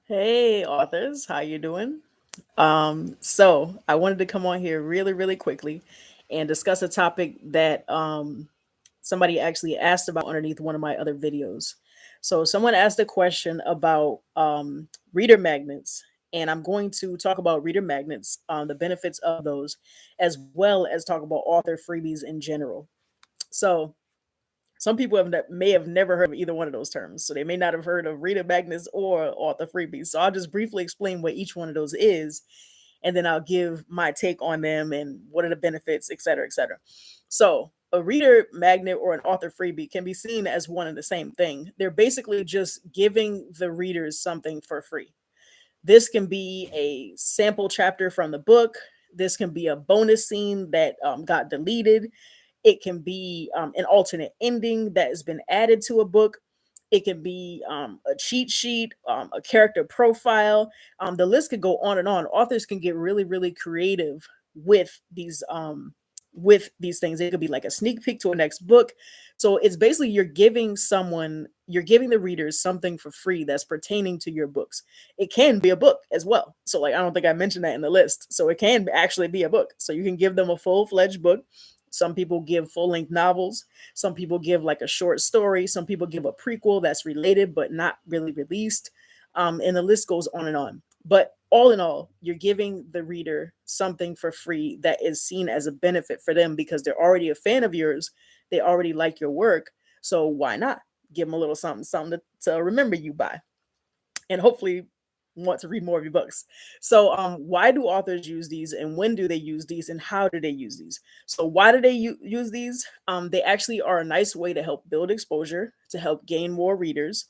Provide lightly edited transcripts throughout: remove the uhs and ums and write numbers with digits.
Hey authors, how you doing? So I wanted to come on here really, really quickly and discuss a topic that somebody actually asked about underneath one of my other videos. So someone asked a question about reader magnets, and I'm going to talk about reader magnets, the benefits of those, as well as talk about author freebies in general. So some people may have never heard of either one of those terms, so they may not have heard of reader magnets or author freebies. So I'll just briefly explain what each one of those is, and then I'll give my take on them and what are the benefits, et cetera, et cetera. So a reader magnet or an author freebie can be seen as one and the same thing. They're basically just giving the readers something for free. This can be a sample chapter from the book. This can be a bonus scene that got deleted. It can be an alternate ending that has been added to a book. It can be a cheat sheet, a character profile. The list could go on and on. Authors can get really, really creative with these things. It could be like a sneak peek to a next book. So it's basically you're giving the readers something for free that's pertaining to your books. It can be a book as well. So like I don't think I mentioned that in the list. So it can actually be a book. So you can give them a full-fledged book. Some people give full length novels. Some people give like a short story. Some people give a prequel that's related but not really released. And the list goes on and on. But all in all, you're giving the reader something for free that is seen as a benefit for them because they're already a fan of yours. They already like your work. So why not give them a little something, something to remember you by? And hopefully want to read more of your books. So, why do authors use these, and when do they use these, and how do they use these? So, why do they use these? They actually are a nice way to help build exposure, to help gain more readers.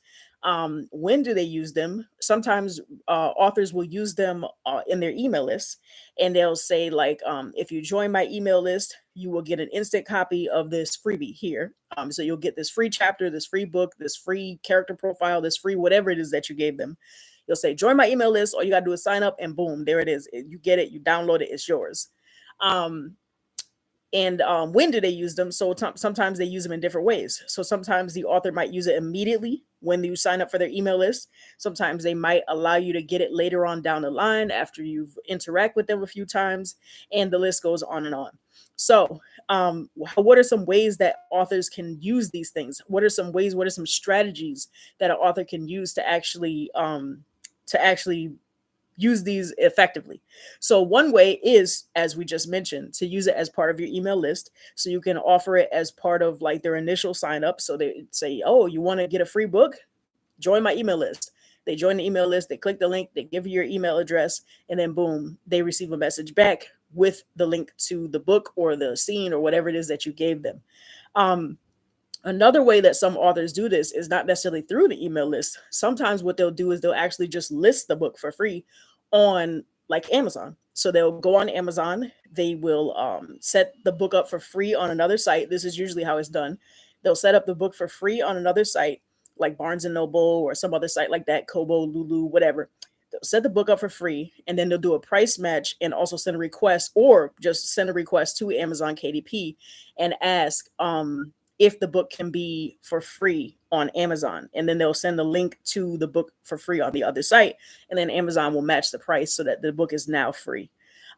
When do they use them? Sometimes authors will use them in their email list, and they'll say like, if you join my email list, you will get an instant copy of this freebie here. So you'll get this free chapter, this free book, this free character profile, this free whatever it is that you gave them. You'll say, join my email list. All you got to do is sign up, and boom, there it is. You get it, you download it, it's yours. Um, and when do they use them? So sometimes they use them in different ways. So sometimes the author might use it immediately when you sign up for their email list. Sometimes they might allow you to get it later on down the line after you've interact with them a few times, and the list goes on and on. So what are some ways that authors can use these things? What are some strategies that an author can use to actually use these effectively? So one way is, as we just mentioned, to use it as part of your email list. So you can offer it as part of like their initial sign up. So they say, oh, you want to get a free book? Join my email list. They join the email list, they click the link, they give you your email address, and then boom, they receive a message back with the link to the book or the scene or whatever it is that you gave them. Um, Another way that some authors do this is not necessarily through the email list. Sometimes what they'll do is they'll actually just list the book for free on like Amazon. So they'll go on Amazon, they will set the book up for free on another site. This is usually how it's done. They'll set up the book for free on another site like Barnes and Noble or some other site like that, Kobo, Lulu, whatever. They'll set the book up for free, and then they'll do a price match and also send a request, or just send a request to Amazon KDP and ask if the book can be for free on Amazon. And then they'll send the link to the book for free on the other site. And then Amazon will match the price so that the book is now free.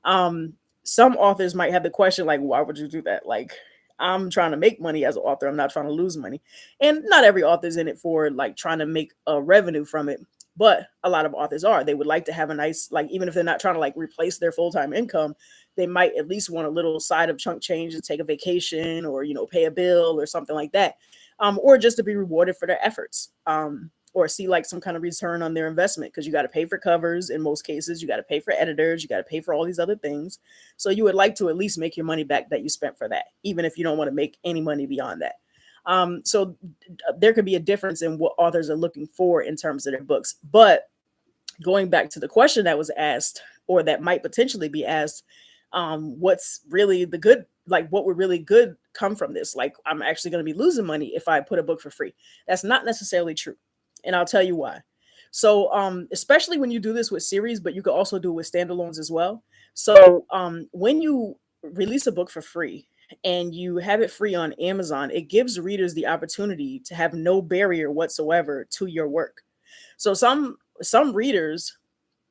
Some authors might have the question, like, why would you do that? Like, I'm trying to make money as an author. I'm not trying to lose money. And not every author's in it for like trying to make a revenue from it. But a lot of authors are. They would like to have a nice, like, even if they're not trying to like replace their full-time income, they might at least want a little side of chunk change to take a vacation or, pay a bill or something like that. Or just to be rewarded for their efforts. Or see like some kind of return on their investment, because you got to pay for covers in most cases, you got to pay for editors, you got to pay for all these other things. So you would like to at least make your money back that you spent for that, even if you don't want to make any money beyond that. So there could be a difference in what authors are looking for in terms of their books. But going back to the question that was asked, or that might potentially be asked, what's really the good, like what would really good come from this? Like, I'm actually going to be losing money if I put a book for free. That's not necessarily true. And I'll tell you why. So, especially when you do this with series, but you could also do it with standalones as well. So, when you release a book for free and you have it free on Amazon, it gives readers the opportunity to have no barrier whatsoever to your work. So some readers,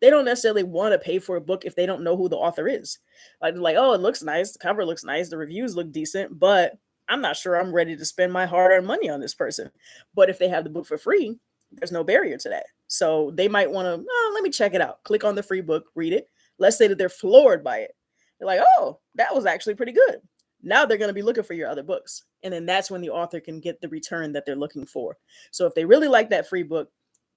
they don't necessarily want to pay for a book if they don't know who the author is. Like, oh, it looks nice, the cover looks nice, the reviews look decent, but I'm not sure I'm ready to spend my hard-earned money on this person. But if they have the book for free, there's no barrier to that. So they might want to, oh, let me check it out. Click on the free book, read it. Let's say that they're floored by it. They're like, oh, that was actually pretty good. Now they're going to be looking for your other books. And then that's when the author can get the return that they're looking for. So if they really like that free book,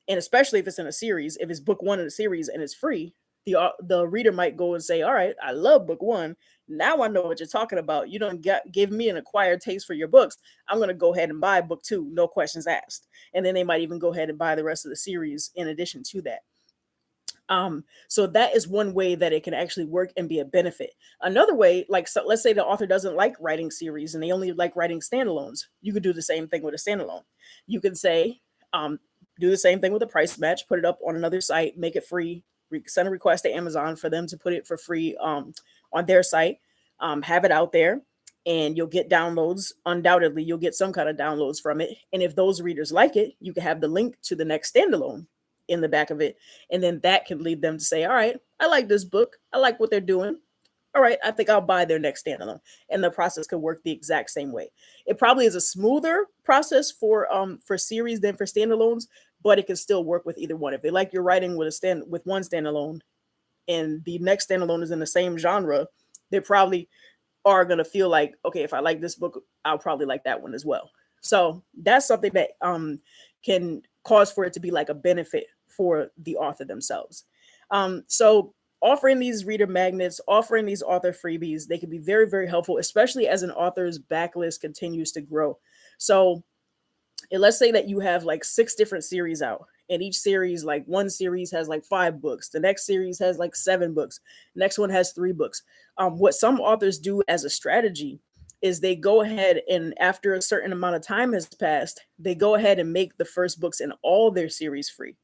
and especially if it's in a series, if it's book one in a series and it's free, the reader might go and say, all right, I love book one. Now I know what you're talking about. You don't give me an acquired taste for your books. I'm going to go ahead and buy book two, no questions asked. And then they might even go ahead and buy the rest of the series in addition to that. So that is one way that it can actually work and be a benefit. Another way, like, so let's say the author doesn't like writing series and they only like writing standalones. You could do the same thing with a standalone. You can say, do the same thing with a price match, put it up on another site, make it free, send a request to Amazon for them to put it for free on their site, have it out there, and you'll get downloads. Undoubtedly, you'll get some kind of downloads from it. And if those readers like it, you can have the link to the next standalone in the back of it. And then that can lead them to say, all right, I like this book. I like what they're doing. All right, I think I'll buy their next standalone. And the process could work the exact same way. It probably is a smoother process for series than for standalones, but it can still work with either one. If they like your writing with one standalone and the next standalone is in the same genre, they probably are going to feel like, okay, if I like this book, I'll probably like that one as well. So that's something that can cause for it to be like a benefit for the author themselves. So offering these reader magnets, offering these author freebies, they can be very, very helpful, especially as an author's backlist continues to grow. So let's say that you have like 6 different series out, and each series, like one series has like 5 books, the next series has like 7 books, next one has 3 books. What some authors do as a strategy is they go ahead and after a certain amount of time has passed, they go ahead and make the first books in all their series free.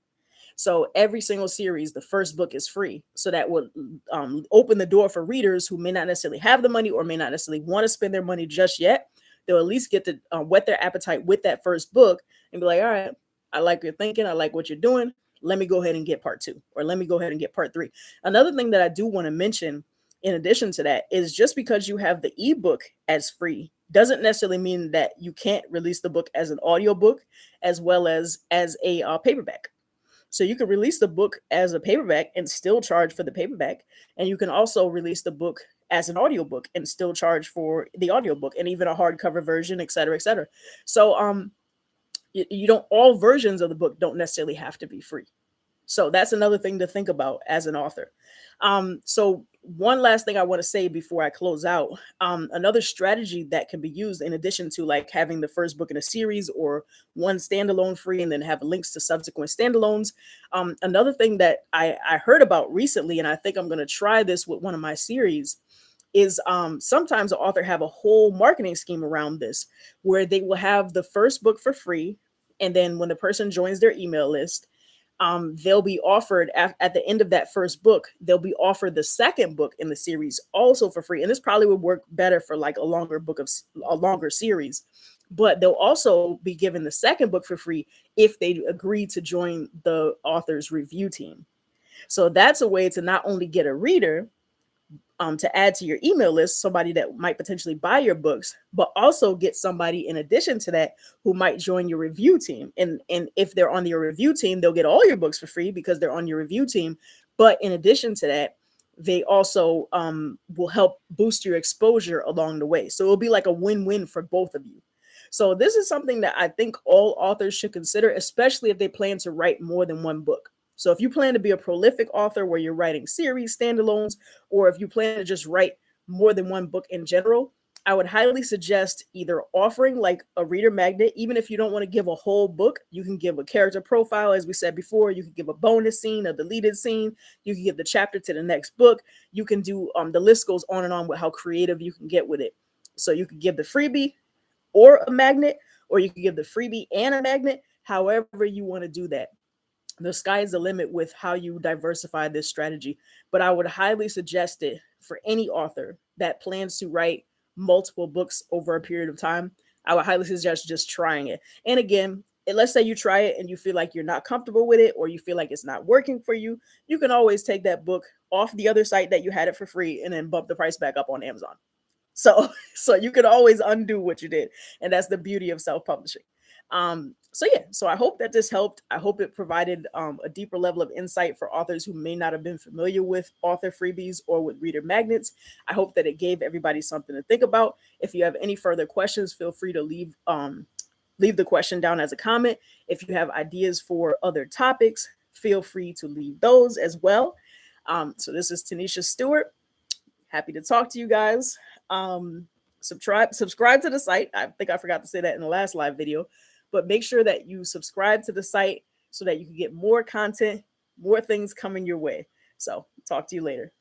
So every single series, the first book is free. So that would open the door for readers who may not necessarily have the money or may not necessarily want to spend their money just yet. They'll at least get to whet their appetite with that first book and be like, all right, I like your thinking. I like what you're doing. Let me go ahead and get part 2, or let me go ahead and get part 3. Another thing that I do want to mention in addition to that is just because you have the ebook as free doesn't necessarily mean that you can't release the book as an audiobook as well as a paperback. So you can release the book as a paperback and still charge for the paperback. And you can also release the book as an audiobook and still charge for the audiobook and even a hardcover version, et cetera, et cetera. So you don't, all versions of the book don't necessarily have to be free. So that's another thing to think about as an author. So one last thing I want to say before I close out, another strategy that can be used in addition to like having the first book in a series or one standalone free and then have links to subsequent standalones. Another thing that I heard about recently, and I think I'm going to try this with one of my series, is sometimes the author have a whole marketing scheme around this where they will have the first book for free. And then when the person joins their email list, they'll be offered at the end of that first book, they'll be offered the second book in the series also for free. And this probably would work better for like a longer series, but they'll also be given the second book for free if they agree to join the author's review team. So that's a way to not only get a reader, to add to your email list, somebody that might potentially buy your books, but also get somebody in addition to that who might join your review team. And if they're on your review team, they'll get all your books for free because they're on your review team. But in addition to that, they also will help boost your exposure along the way. So it'll be like a win-win for both of you. So this is something that I think all authors should consider, especially if they plan to write more than one book. So if you plan to be a prolific author where you're writing series, standalones, or if you plan to just write more than one book in general, I would highly suggest either offering like a reader magnet. Even if you don't want to give a whole book, you can give a character profile. As we said before, you can give a bonus scene, a deleted scene. You can give the chapter to the next book. You can do, the list goes on and on with how creative you can get with it. So you could give the freebie or a magnet, or you can give the freebie and a magnet, however you want to do that. The sky is the limit with how you diversify this strategy, but I would highly suggest it for any author that plans to write multiple books over a period of time. I would highly suggest just trying it. And again, let's say you try it and you feel like you're not comfortable with it, or you feel like it's not working for you, you can always take that book off the other site that you had it for free and then bump the price back up on Amazon. So so you can always undo what you did. And that's the beauty of self-publishing. So yeah, so I hope that this helped. I hope it provided a deeper level of insight for authors who may not have been familiar with author freebies or with reader magnets. I hope that it gave everybody something to think about. If you have any further questions, feel free to leave the question down as a comment. If you have ideas for other topics, feel free to leave those as well. So this is Tanisha Stewart. Happy to talk to you guys. Um, subscribe to the site. I think I forgot to say that in the last live video, but make sure that you subscribe to the site so that you can get more content, more things coming your way. So talk to you later.